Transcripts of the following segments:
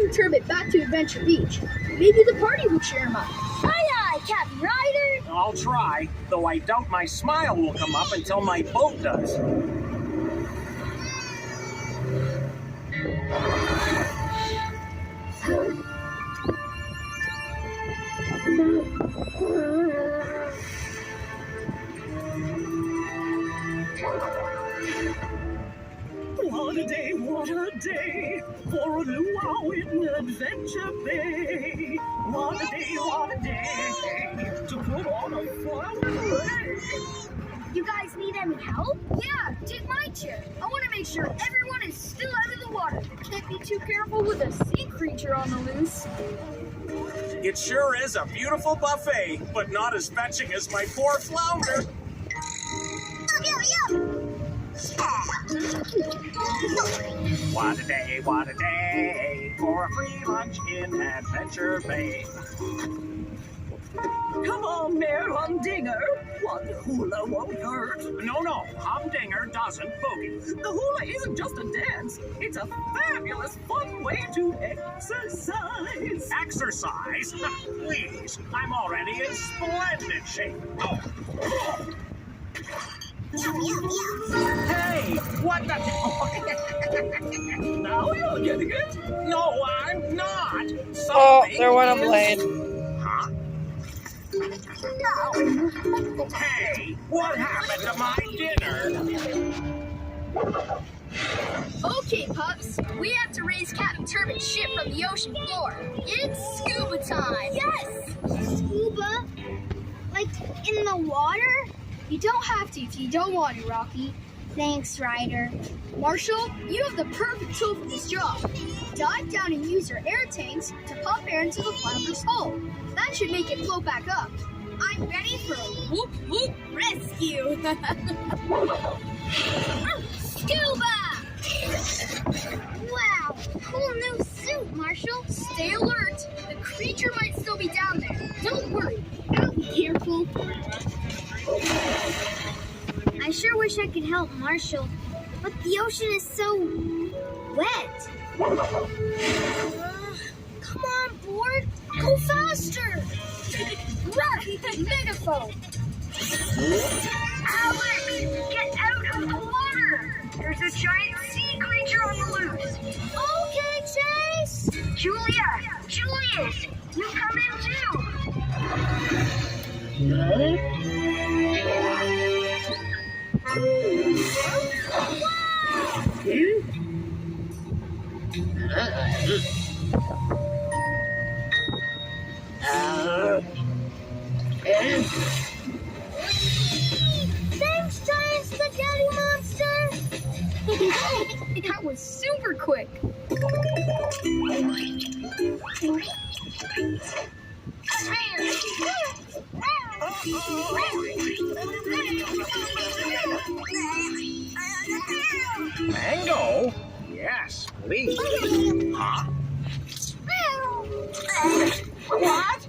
Captain Turbot back to Adventure Beach. Maybe the party will cheer him up. Aye, aye, Captain Ryder. I'll try, though I doubt my smile will come up until my boat does. What a day for a luau in Adventure Bay. What a day to put on a flower parade. You guys need any help? Yeah, take my chair. I want to make sure everyone is still out of the water. Can't be too careful with a sea creature on the loose. It sure is a beautiful buffet, but not as fetching as my poor flounder. What a day for a free lunch in Adventure Bay. Come on, Mayor Humdinger. One hula won't hurt. No, Humdinger doesn't boogie. The hula isn't just a dance. It's a fabulous, fun way to exercise. Exercise? Please, I'm already in splendid shape. Hey, what the... Now you're getting it. No, I'm not. Oh, they're one of Blade. Huh? Hey, what happened to my dinner? Okay, pups. We have to raise Captain Turbot's ship from the ocean floor. It's scuba time. Yes! Scuba? Like in the water? You don't have to if you don't want to, Rocky. Thanks, Ryder. Marshall, you have the perfect tool for this job. Dive down and use your air tanks to pump air into the flounder's hull. That should make it float back up. I'm ready for a whoop whoop rescue. Scuba! Wow, cool new suit, Marshall. Stay alert. The creature might still be down there. Don't worry. I'll be careful. I sure wish I could help Marshall, but the ocean is so wet. Come on, Board. Go faster. Megaphone. Alex, get out of the water. There's a giant sea creature on the loose. Okay, Chase. Julius, you come in too. Thanks, giant spaghetti monster. That was super quick. Mango? Yes, please. Huh? What?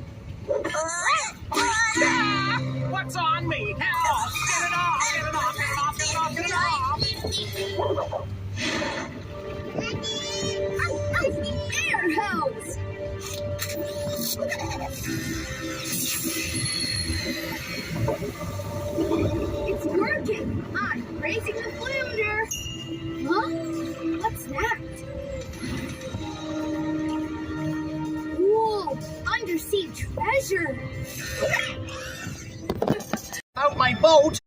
What's on me? Help! Get it off! Get it off! Get it off! Get it off! Get it off! Air hose. It's working. I'm raising the flounder. Huh? What's that? Whoa! Undersea treasure. Out my boat!